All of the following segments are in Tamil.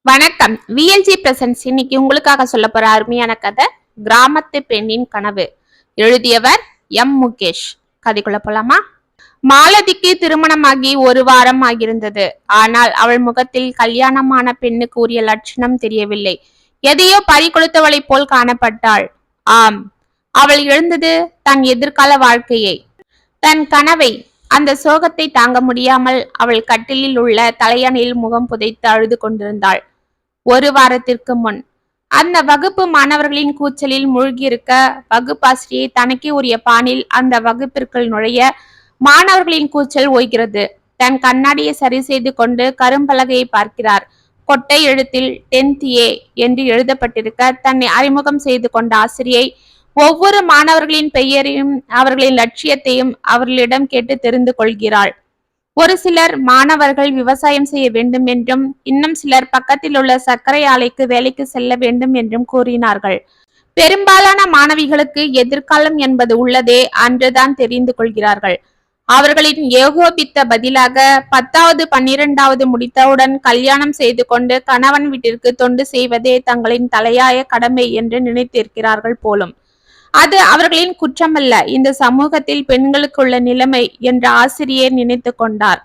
வணக்கம். விஎல்ஜி பிரசன்ஸ் இன்னைக்கு உங்களுக்காக சொல்ல போற அருமையான கதை கிராமத்து பெண்ணின் கனவு. எழுதியவர் முகேஷ். கதைக்குள்ள போலாமா? மாலதிக்கு திருமணமாகி ஒரு வாரம் ஆகியிருந்தது. ஆனால் அவள் முகத்தில் கல்யாணமான பெண்ணுக்கு உரிய லட்சணம் தெரியவில்லை. எதையோ பறி கொடுத்தவளை போல் காணப்பட்டாள். ஆம், அவள் எழுந்தது தன் எதிர்கால வாழ்க்கையை, தன் கனவை. அந்த சோகத்தை தாங்க முடியாமல் அவள் கட்டிலில் உள்ள தலையணையில் முகம் புதைத்து அழுது கொண்டிருந்தாள். ஒரு வாரத்திற்கு முன் அந்த வகுப்பு மாணவர்களின் கூச்சலில் மூழ்கியிருக்க வகுப்பாசிரியை தனக்கே உரிய பாணில் அந்த வகுப்பிற்குள் நுழைய மாணவர்களின் கூச்சல் ஓய்கிறது. தன் கண்ணாடியை சரி செய்து கொண்டு கரும்பலகையை பார்க்கிறார். கொட்டை எழுத்தில் 10th A என்று எழுதப்பட்டிருக்க தன்னை அறிமுகம் செய்து கொண்ட ஆசிரியை ஒவ்வொரு மாணவர்களின் பெயரையும் அவர்களின் லட்சியத்தையும் அவர்களிடம் கேட்டு தெரிந்து கொள்கிறாள். ஒரு சிலர் மாணவர்கள் விவசாயம் செய்ய வேண்டும் என்றும், இன்னும் சிலர் பக்கத்தில் உள்ள சர்க்கரை ஆலைக்கு வேலைக்கு செல்ல வேண்டும் என்றும் கூறினார்கள். பெரும்பாலான மாணவிகளுக்கு எதிர்காலம் என்பது உள்ளதே அன்றுதான் தெரிந்து கொள்கிறார்கள். அவர்களின் ஏகோபித்த பதிலாக 10வது 12வது முடித்தவுடன் கல்யாணம் செய்து கொண்டு கணவன் வீட்டிற்கு தொண்டு செய்வதே தங்களின் தலையாய கடமை என்று நினைத்திருக்கிறார்கள் போலும். அது அவர்களின் குற்றமல்ல, இந்த சமூகத்தில் பெண்களுக்குள்ள நிலைமை என்று ஆசிரியர் நினைத்து கொண்டார்.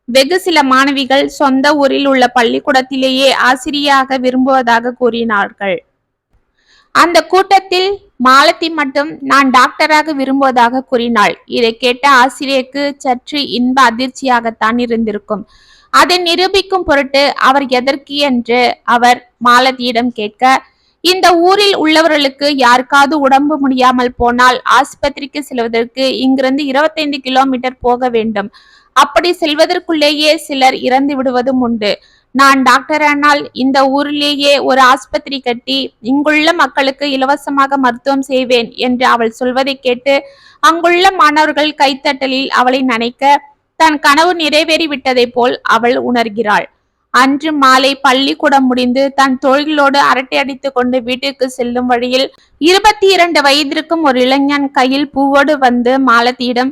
வெகு சில மாணவிகள் சொந்த ஊரில் உள்ள பள்ளிக்கூடத்திலேயே ஆசிரியாக விரும்புவதாக கூறினார்கள். அந்த கூட்டத்தில் மாலதி மட்டும் நான் டாக்டராக விரும்புவதாக கூறினாள். இதை கேட்ட ஆசிரியருக்கு சற்று இன்ப அதிர்ச்சியாகத்தான் இருந்திருக்கும். அதை நிரூபிக்கும் பொருட்டு அவர் எதற்கு என்று அவர் மாலதியிடம் கேட்க, இந்த ஊரில் உள்ளவர்களுக்கு யாருக்காவது உடம்பு முடியாமல் போனால் ஆஸ்பத்திரிக்கு செல்வதற்கு இங்கிருந்து 25 கிலோமீட்டர் போக வேண்டும். அப்படி செல்வதற்குள்ளேயே சிலர் இறந்து விடுவதும் உண்டு. நான் டாக்டரானால் இந்த ஊரிலேயே ஒரு ஆஸ்பத்திரி கட்டி இங்குள்ள மக்களுக்கு இலவசமாக மருத்துவம் செய்வேன் என்று அவள் சொல்வதை கேட்டு அங்குள்ள மாணவர்கள் கைத்தட்டலில் அவளை நனைக்க தன் கனவு நிறைவேறிவிட்டதை போல் அவள் உணர்கிறாள். அன்று மாலை பள்ளிக்கூடம் முடிந்து தன் தோள்களோடு அரட்டை அடித்துக் கொண்டு வீட்டிற்கு செல்லும் வழியில் 22 வயதிற்கும் ஒரு இளைஞன் கையில் பூவோடு வந்து மாலதியிடம்,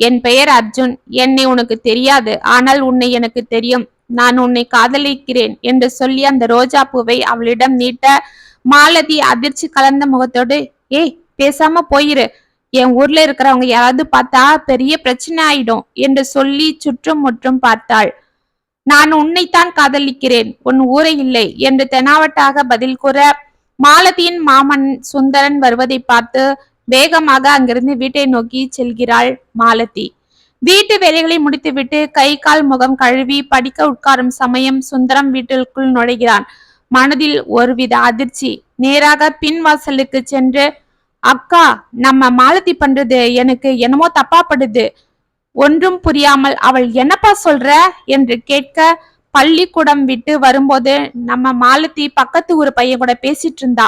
என் பெயர் அர்ஜுன், என்னை உனக்கு தெரியாது, ஆனால் உன்னை எனக்கு தெரியும், நான் உன்னை காதலிக்கிறேன் என்று சொல்லி அந்த ரோஜா பூவை அவளிடம் நீட்ட மாலதி அதிர்ச்சி கலந்த முகத்தோடு, ஏய் பேசாம போயிரு, என் ஊர்ல இருக்கிறவங்க யாராவது பார்த்தா பெரிய பிரச்சனை ஆயிடும் என்று சொல்லி சுற்றும் முற்றும் பார்த்தாள். நான் உன்னைத்தான் காதலிக்கிறேன், உன் ஊரை இல்லை என்று தெனாவட்டாக பதில் கூற மாலதியின் மாமன் சுந்தரன் வருவதை பார்த்து வேகமாக அங்கிருந்து வீட்டை நோக்கி செல்கிறாள் மாலதி. வீட்டு வேலைகளை முடித்துவிட்டு கை கால் முகம் கழுவி படிக்க உட்காரும் சமயம் சுந்தரம் வீட்டிற்குள் நுழைகிறான். மனதில் ஒருவித அதிர்ச்சி. நேராக பின் வாசலுக்கு சென்று, அக்கா, நம்ம மாலதி பண்றது எனக்கு என்னமோ தப்பாப்படுது. ஒன்றும் புரியாமல் அவள் என்னப்பா சொல்ற என்று கேட்க, பள்ளிக்கூடம் விட்டு வரும்போது நம்ம மாலதி பக்கத்து ஊர் பையன் கூட பேசிட்டு இருந்தா,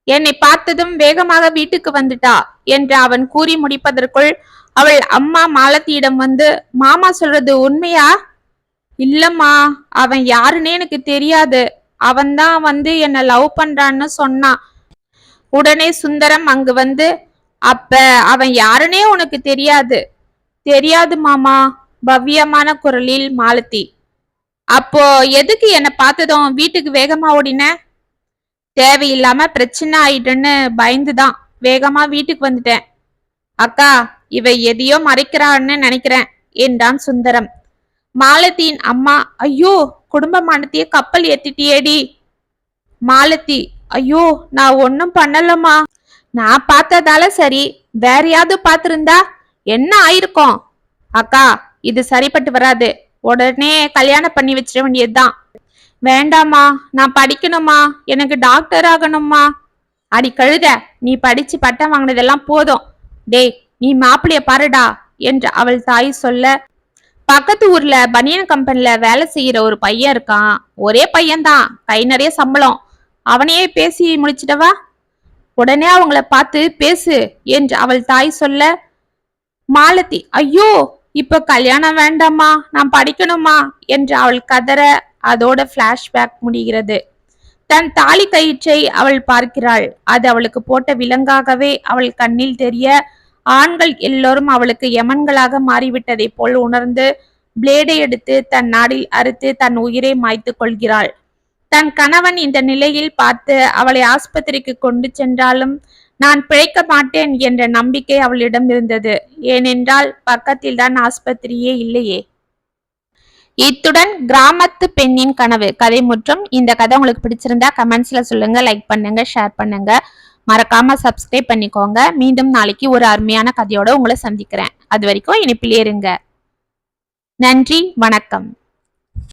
என்னை பார்த்ததும் வேகமாக வீட்டுக்கு வந்துட்டா என்று அவன் கூறி முடிப்பதற்குள் அவள் அம்மா மாலதியிடம் வந்து, மாமா சொல்றது உண்மையா? இல்லம்மா, அவன் யாருன்னே எனக்கு தெரியாது, அவன்தான் வந்து என்ன லவ் பண்றான்னு சொன்னான். உடனே சுந்தரம் அங்கு வந்து, அப்ப அவன் யாருன்னே உனக்கு தெரியாது? தெரியாது மாமா, பவ்யமான குரலில் மாலதி. அப்போ எதுக்கு என்ன பார்த்ததும் வீட்டுக்கு வேகமா ஓடின? தேவையில்லாம பிரச்சனை ஆயிடுன்னு பயந்துதான் வேகமா வீட்டுக்கு வந்துட்டேன். அக்கா, இவ எதையோ மறைக்கிறான்னு நினைக்கிறேன் என்றான் சுந்தரம். மாலதியின் அம்மா, ஐயோ, குடும்பமானத்தையே கப்பல் ஏத்திட்டியேடி. மாலதி, ஐயோ, நான் ஒன்னும் பண்ணலம்மா, நான் பார்த்ததால சரி, வேற யாவது பார்த்திருந்தா என்ன ஆயிருக்கும்? அக்கா, இது சரிப்பட்டு வராது, உடனே கல்யாணம் பண்ணி வச்சிட வேண்டியதுதான். வேண்டாமா, நான் படிக்கணுமா, எனக்கு டாக்டர் ஆகணுமா. அடி கழுத, நீ படிச்சு பட்டம் வாங்கினதெல்லாம் போதும், டேய் நீ மாப்பிள்ளைய பாருடா என்று அவள் தாய் சொல்ல, பக்கத்து ஊர்ல பனியன் கம்பெனில வேலை செய்யற ஒரு பையன் இருக்கான், ஒரே பையன்தான், கை நிறைய சம்பளம், அவனையே பேசி முடிச்சிட்டவா, உடனே அவங்கள பார்த்து பேசு என்று அவள் தாய் சொல்ல, மாலதி, ஐயோ, இப்ப கல்யாணம் வேண்டாமா, நான் படிக்கணுமா என்று அவள் கதற அதோட பிளாஷ்பேக் முடிகிறது. தன் தாலி கயிற்றை அவள் பார்க்கிறாள். அது அவளுக்கு போட்ட விலங்காகவே அவள் கண்ணில் தெரிய ஆண்கள் எல்லோரும் அவளுக்கு யமன்களாக மாறிவிட்டதை போல் உணர்ந்து பிளேடை எடுத்து தன் நாடில் அறுத்து தன் உயிரை மாய்த்து கொள்கிறாள். தன் கணவன் இந்த நிலையில் பார்த்து அவளை ஆஸ்பத்திரிக்கு கொண்டு சென்றாலும் நான் பிழைக்க மாட்டேன் என்ற நம்பிக்கை அவளிடம் இருந்தது. ஏனென்றால் பக்கத்தில் தான் ஆஸ்பத்திரியே இல்லையே. இத்துடன் கிராமத்து பெண்ணின் கனவு கதை முற்றும். இந்த கதை உங்களுக்கு பிடிச்சிருந்தா கமெண்ட்ஸ்ல சொல்லுங்க, லைக் பண்ணுங்க, ஷேர் பண்ணுங்க, மறக்காம சப்ஸ்கிரைப் பண்ணிக்கோங்க. மீண்டும் நாளைக்கு ஒரு அருமையான கதையோட உங்களை சந்திக்கிறேன். அது வரைக்கும் இனிப்பிலே இருங்க. நன்றி, வணக்கம்.